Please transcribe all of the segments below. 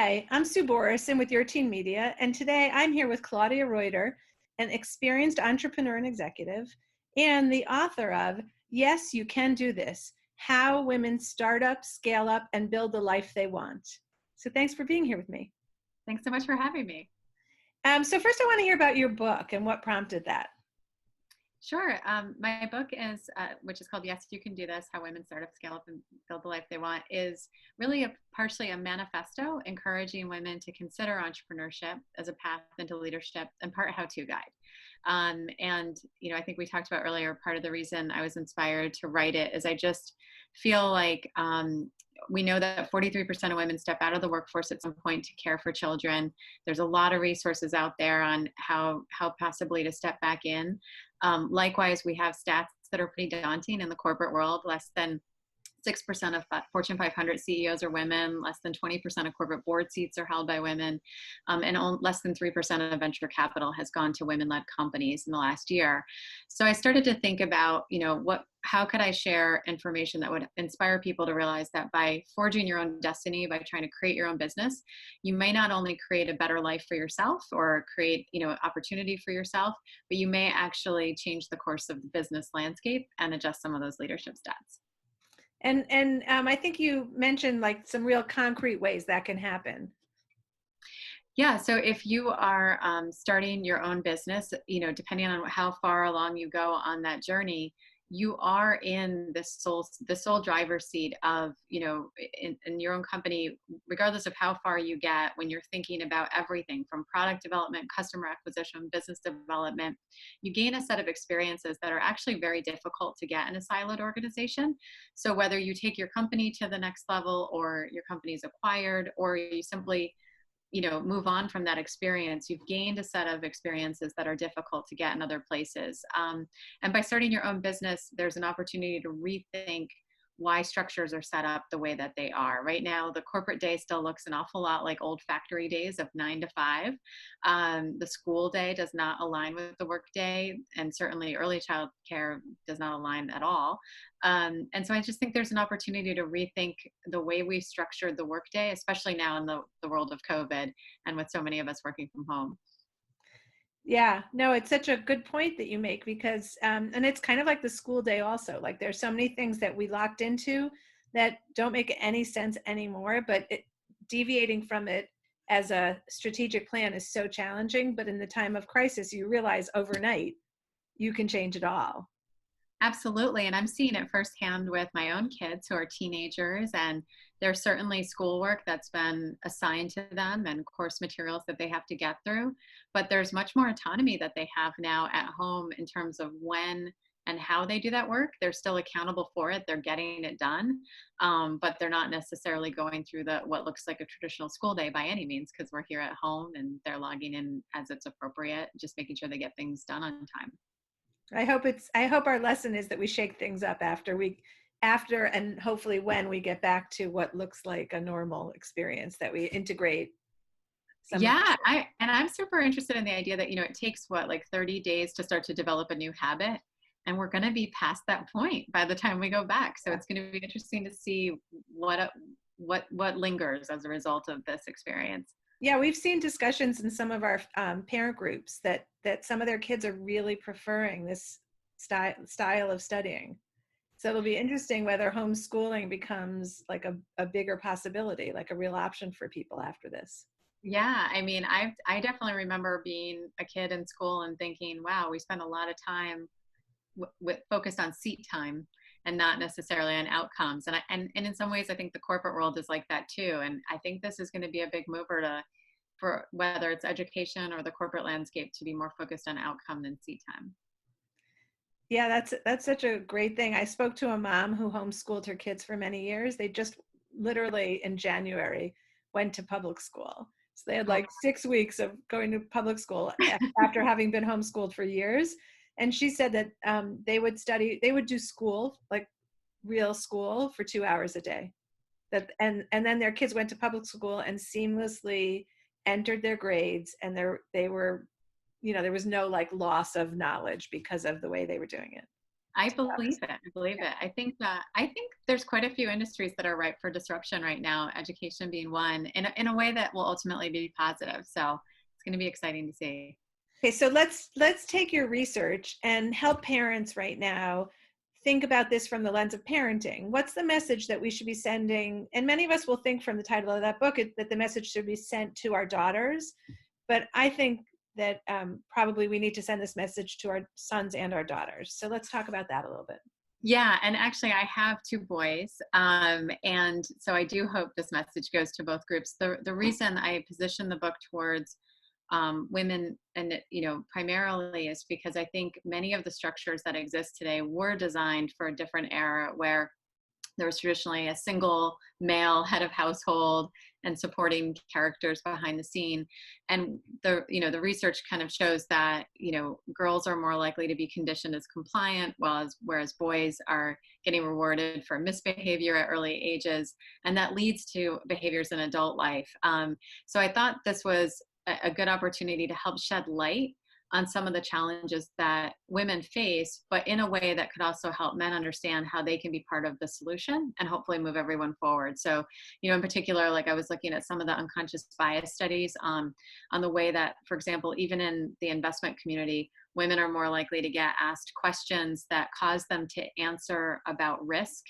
Hi, I'm Sue Borison with Your Teen Media, and today I'm here with Claudia Reuter, an experienced entrepreneur and executive, and the author of Yes, You Can Do This, How Women Start Up, Scale Up, and Build the Life They Want. So thanks for being here with me. Thanks so much for having me. So first I want to hear about your book and what prompted that. Sure. My book is, which is called Yes, You Can Do This, How Women Start Up, Scale Up, and Build the Life They Want, is really partially a manifesto encouraging women to consider entrepreneurship as a path into leadership and part how-to guide. I think we talked about earlier, part of the reason I was inspired to write it is I just feel like we know that 43% of women step out of the workforce at some point to care for children. There's a lot of resources out there on how possibly to step back in. Likewise, we have stats that are pretty daunting in the corporate world. Less than 6% of Fortune 500 CEOs are women, less than 20% of corporate board seats are held by women, and less than 3% of venture capital has gone to women-led companies in the last year. So I started to think about, how could I share information that would inspire people to realize that by forging your own destiny, by trying to create your own business, you may not only create a better life for yourself or create, opportunity for yourself, but you may actually change the course of the business landscape and adjust some of those leadership stats. And I think you mentioned like some real concrete ways that can happen. Yeah. So if you are starting your own business, depending on how far along you go on that journey, you are in the sole driver's seat of, in your own company, regardless of how far you get, when you're thinking about everything from product development, customer acquisition, business development, you gain a set of experiences that are actually very difficult to get in a siloed organization. So whether you take your company to the next level or your company is acquired, or you simply move on from that experience, you've gained a set of experiences that are difficult to get in other places. And by starting your own business, there's an opportunity to rethink why structures are set up the way that they are. Right now, the corporate day still looks an awful lot like old factory days of 9 to 5. The school day does not align with the work day, and certainly early child care does not align at all. And so I just think there's an opportunity to rethink the way we structured the workday, especially now in the world of COVID and with so many of us working from home. Yeah, no, it's such a good point that you make because, and it's kind of like the school day also, like there's so many things that we locked into that don't make any sense anymore, but deviating from it as a strategic plan is so challenging. But in the time of crisis, you realize overnight you can change it all. Absolutely. And I'm seeing it firsthand with my own kids who are teenagers, and there's certainly schoolwork that's been assigned to them and course materials that they have to get through. But there's much more autonomy that they have now at home in terms of when and how they do that work. They're still accountable for it. They're getting it done. But they're not necessarily going through what looks like a traditional school day by any means, because we're here at home and they're logging in as it's appropriate, just making sure they get things done on time. I hope our lesson is that we shake things up after and hopefully when we get back to what looks like a normal experience, that we integrate some. Yeah, I'm super interested in the idea that, it takes like 30 days to start to develop a new habit, and we're going to be past that point by the time we go back. So it's going to be interesting to see what lingers as a result of this experience. Yeah, we've seen discussions in some of our parent groups that some of their kids are really preferring this style of studying. So it'll be interesting whether homeschooling becomes like a bigger possibility, like a real option for people after this. Yeah, I mean, I definitely remember being a kid in school and thinking, wow, we spend a lot of time focused on seat time and not necessarily on outcomes. And in some ways, I think the corporate world is like that too. And I think this is going to be a big mover for whether it's education or the corporate landscape to be more focused on outcome than seat time. Yeah, that's such a great thing. I spoke to a mom who homeschooled her kids for many years. They just literally in January went to public school. So they had like 6 weeks of going to public school after having been homeschooled for years. And she said that they would do school, like real school, for 2 hours a day. And then their kids went to public school and seamlessly entered their grades, and they were, there was no like loss of knowledge because of the way they were doing it. I believe it. I believe it. I think there's quite a few industries that are ripe for disruption right now, education being one, in a way that will ultimately be positive. So it's going to be exciting to see. Okay, so let's take your research and help parents right now think about this from the lens of parenting. What's the message that we should be sending? And many of us will think from the title of that book that the message should be sent to our daughters, but I think that probably we need to send this message to our sons and our daughters. So let's talk about that a little bit. Yeah, and actually I have two boys, and so I do hope this message goes to both groups. The reason I position the book towards women, and primarily, is because I think many of the structures that exist today were designed for a different era where there was traditionally a single male head of household and supporting characters behind the scene. And the research kind of shows that, girls are more likely to be conditioned as compliant, whereas boys are getting rewarded for misbehavior at early ages. And that leads to behaviors in adult life. So I thought this was a good opportunity to help shed light on some of the challenges that women face, but in a way that could also help men understand how they can be part of the solution and hopefully move everyone forward. So, in particular, like I was looking at some of the unconscious bias studies on the way that, for example, even in the investment community, women are more likely to get asked questions that cause them to answer about risk,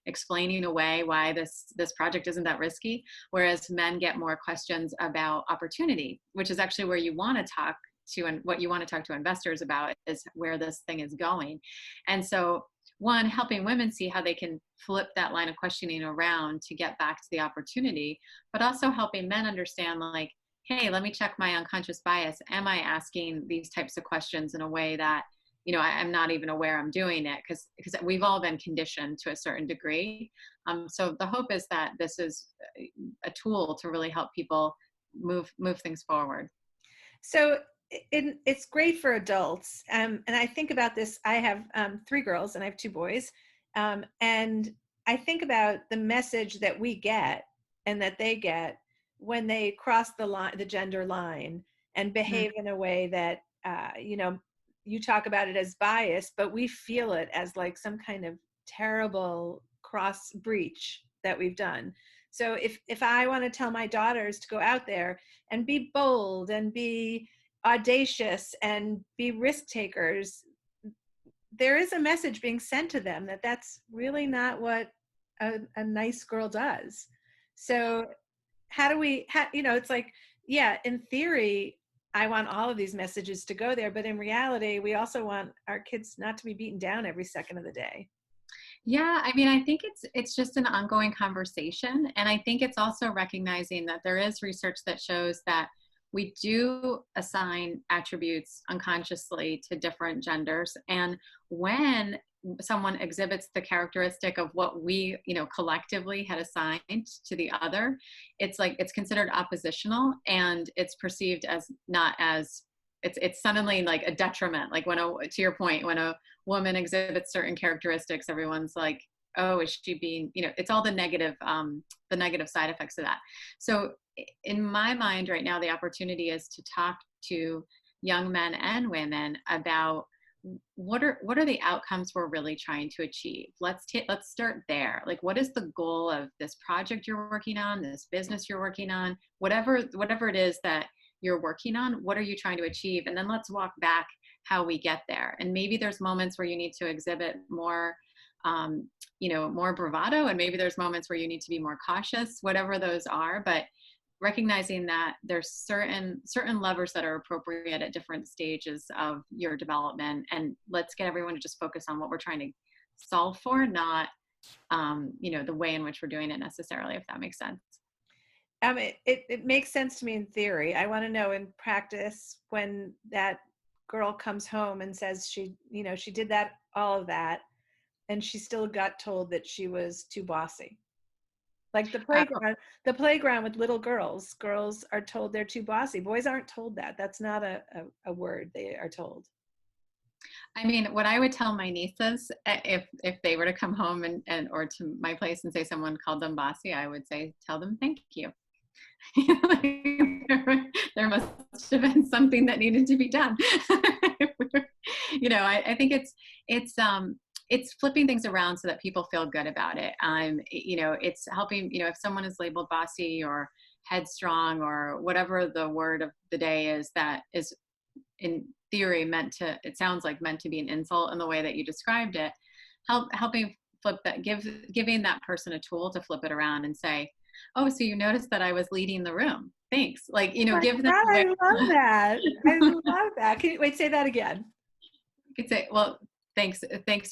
explaining away why this project isn't that risky, whereas men get more questions about opportunity, which is actually where you want to talk to, and what you want to talk to investors about is where this thing is going. And so, one, helping women see how they can flip that line of questioning around to get back to the opportunity, but also helping men understand, like, hey, let me check my unconscious bias. Am I asking these types of questions in a way that, I'm not even aware I'm doing it, because we've all been conditioned to a certain degree. So the hope is that this is a tool to really help people move things forward. So it's great for adults. And I think about this, I have 3 girls and I have 2 boys. And I think about the message that we get and that they get when they cross the gender line and behave in a way that, you talk about it as bias, but we feel it as like some kind of terrible cross breach that we've done. So if I want to tell my daughters to go out there and be bold and be audacious and be risk takers, there is a message being sent to them that that's really not what a nice girl does. So how do we, it's like, yeah, in theory, I want all of these messages to go there, but in reality, we also want our kids not to be beaten down every second of the day. Yeah, I mean, I think it's just an ongoing conversation. And I think it's also recognizing that there is research that shows that we do assign attributes unconsciously to different genders. And when someone exhibits the characteristic of what we, collectively had assigned to the other, it's considered oppositional, and it's perceived as not as, it's suddenly like a detriment. Like to your point, when a woman exhibits certain characteristics, everyone's like, oh, is she being, it's all the negative side effects of that. So in my mind right now, the opportunity is to talk to young men and women about what are the outcomes we're really trying to achieve. Let's start there. Like, what is the goal of this project you're working on, this business you're working on, whatever it is that you're working on, what are you trying to achieve? And then let's walk back how we get there. And maybe there's moments where you need to exhibit more more bravado, and maybe there's moments where you need to be more cautious, whatever those are. But recognizing that there's certain levers that are appropriate at different stages of your development, and let's get everyone to just focus on what we're trying to solve for, not the way in which we're doing it necessarily, if that makes sense. It makes sense to me in theory. I want to know in practice, when that girl comes home and says she did all of that, and she still got told that she was too bossy. Like the playground with little girls are told they're too bossy. Boys aren't told that. That's not a word they are told. I mean, what I would tell my nieces, if they were to come home and or to my place and say someone called them bossy, I would say, tell them thank you. There must have been something that needed to be done. I think it's it's flipping things around so that people feel good about it. It's helping, if someone is labeled bossy or headstrong or whatever the word of the day is, that is in theory it sounds like meant to be an insult in the way that you described it, helping flip that, giving that person a tool to flip it around and say, oh, so you noticed that I was leading the room. Thanks. Like, Oh my give them God, a way. I love that. I love that. Can you wait, say that again? You could say, well, thanks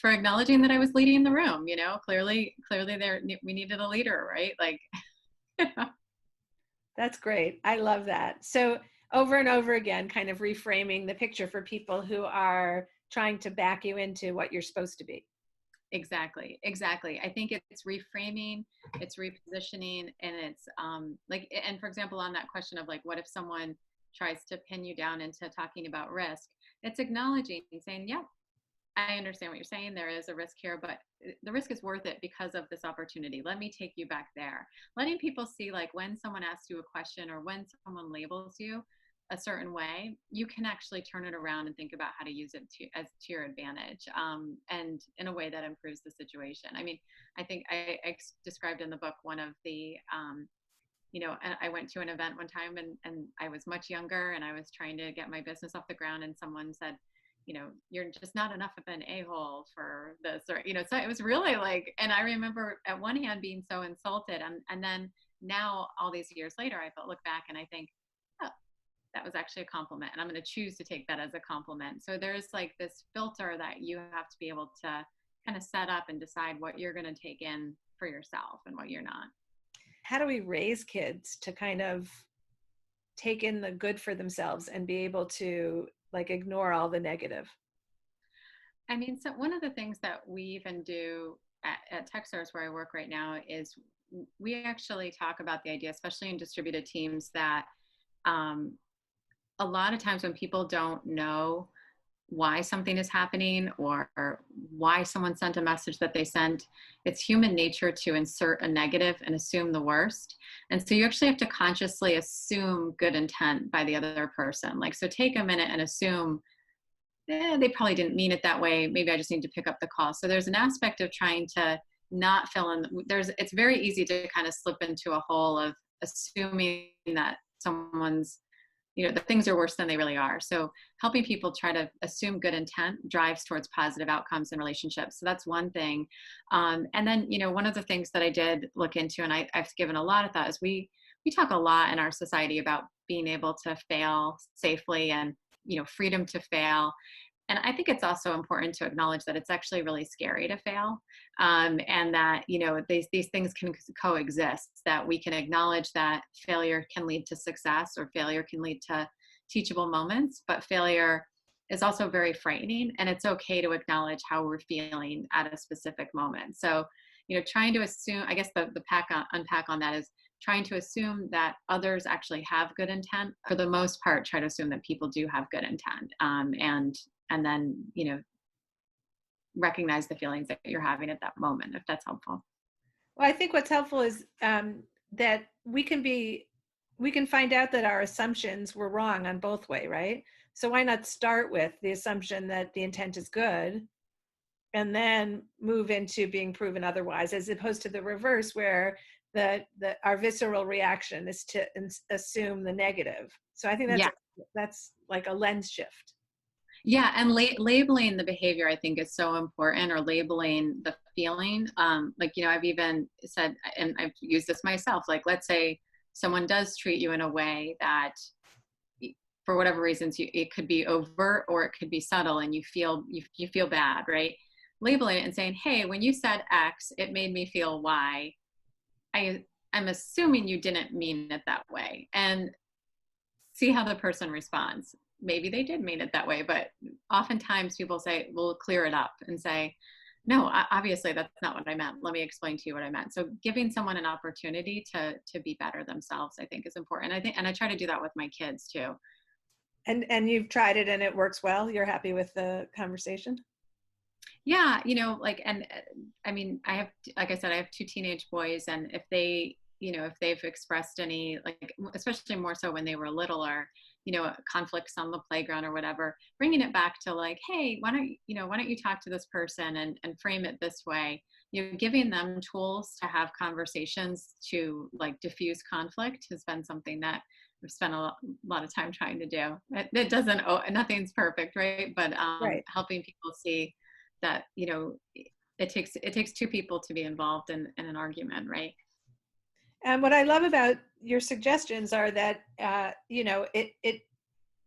for acknowledging that I was leading the room. Clearly we needed a leader, right? Like, That's great. I love that. So over and over again, kind of reframing the picture for people who are trying to back you into what you're supposed to be. Exactly. I think it's reframing, it's repositioning, and it's and for example, on that question of like, what if someone tries to pin you down into talking about risk? It's acknowledging and saying, yeah, I understand what you're saying. There is a risk here, but the risk is worth it because of this opportunity. Let me take you back there. Letting people see, like, when someone asks you a question or when someone labels you a certain way, you can actually turn it around and think about how to use it to your advantage, and in a way that improves the situation. I mean, I think I described in the book one of the, I went to an event one time and I was much younger and I was trying to get my business off the ground, and someone said, you're just not enough of an a-hole for this, or, so it was really like, and I remember at one hand being so insulted, and then now all these years later, I look back and I think, oh, that was actually a compliment, and I'm going to choose to take that as a compliment. So there's like this filter that you have to be able to kind of set up and decide what you're going to take in for yourself and what you're not. How do we raise kids to kind of take in the good for themselves and be able to like ignore all the negative? I mean, so one of the things that we even do at Techstars, where I work right now, is we actually talk about the idea, especially in distributed teams, that a lot of times when people don't know why something is happening or why someone sent a message that they sent, it's human nature to insert a negative and assume the worst. And so you actually have to consciously assume good intent by the other person. Like, so take a minute and assume, they probably didn't mean it that way. Maybe I just need to pick up the call. So there's an aspect of trying to not fill in. It's very easy to kind of slip into a hole of assuming that someone's, that things are worse than they really are. So helping people try to assume good intent drives towards positive outcomes in relationships. So that's one thing. And then, one of the things that I did look into, and I've given a lot of thought, is we talk a lot in our society about being able to fail safely and, freedom to fail. And I think it's also important to acknowledge that it's actually really scary to fail, and that, these things can coexist, that we can acknowledge that failure can lead to success or failure can lead to teachable moments, but failure is also very frightening, and it's okay to acknowledge how we're feeling at a specific moment. So, trying to assume, I guess the unpack on that is trying to assume that others actually have good intent. For the most part, try to assume that people do have good intent, and then, recognize the feelings that you're having at that moment, if that's helpful. Well, I think what's helpful is that we can find out that our assumptions were wrong on both way, right? So why not start with the assumption that the intent is good and then move into being proven otherwise, as opposed to the reverse, where our visceral reaction is to assume the negative. So I think that's like a lens shift. Yeah, and labeling the behavior, I think, is so important, or labeling the feeling. I've even said, and I've used this myself, like, let's say someone does treat you in a way that, for whatever reasons, it could be overt or it could be subtle, and you feel bad, right? Labeling it and saying, hey, when you said X, it made me feel Y. I'm assuming you didn't mean it that way, and see how the person responds. Maybe they did mean it that way, but oftentimes people say, we'll clear it up and say, no, obviously that's not what I meant. Let me explain to you what I meant. So giving someone an opportunity to be better themselves, I think, is important. And I try to do that with my kids too. And you've tried it and it works well? You're happy with the conversation? Yeah, I mean, like I said, I have 2 teenage boys, and if they've expressed any, like, especially more so when they were littler, conflicts on the playground or whatever, bringing it back to like, hey, why don't you talk to this person and frame it this way? Giving them tools to have conversations to like diffuse conflict has been something that we've spent a lot of time trying to do. It doesn't, nothing's perfect, right? But Right. helping people see that, it takes two people to be involved in an argument, right? And what I love about your suggestions are that,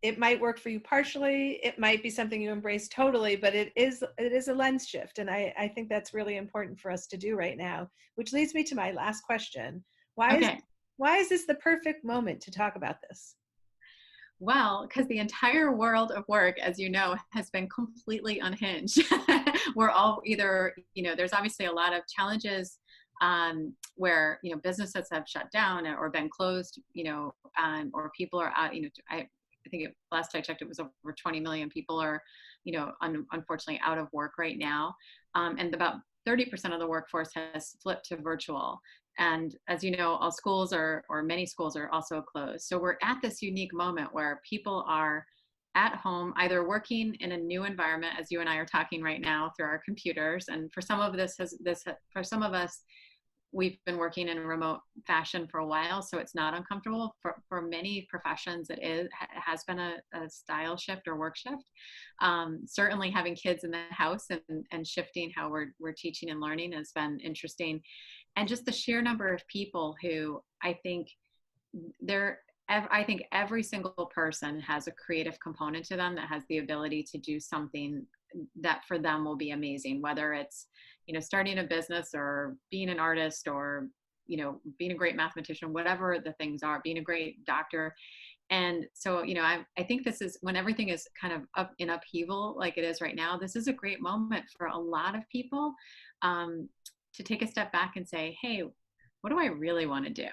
it might work for you partially. It might be something you embrace totally, but it is a lens shift. And I think that's really important for us to do right now, which leads me to my last question. Okay. Why is this the perfect moment to talk about this? Well, because the entire world of work, as you know, has been completely unhinged. We're all either, there's obviously a lot of challenges where, businesses have shut down or been closed, or people are out, I think last I checked, it was over 20 million people are, unfortunately out of work right now. And about 30% of the workforce has flipped to virtual. And as you know, all schools or many schools are also closed. So we're at this unique moment where people are at home, either working in a new environment, as you and I are talking right now through our computers. And for some of for some of us, we've been working in a remote fashion for a while, so it's not uncomfortable. For many professions, has been a style shift or work shift. Certainly having kids in the house and shifting how we're teaching and learning has been interesting. And just the sheer number of people who I think every single person has a creative component to them that has the ability to do something that for them will be amazing, whether it's, starting a business or being an artist or, being a great mathematician, whatever the things are, being a great doctor. And so, I think this is when everything is kind of up in upheaval like it is right now, this is a great moment for a lot of people to take a step back and say, hey, what do I really want to do?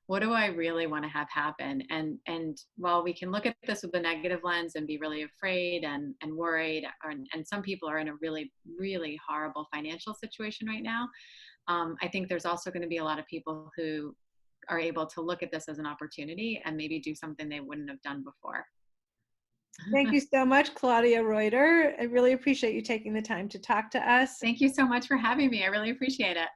What do I really want to have happen? And while we can look at this with a negative lens and be really afraid and worried, and some people are in a really, really horrible financial situation right now, I think there's also going to be a lot of people who are able to look at this as an opportunity and maybe do something they wouldn't have done before. Thank you so much, Claudia Reuter. I really appreciate you taking the time to talk to us. Thank you so much for having me. I really appreciate it.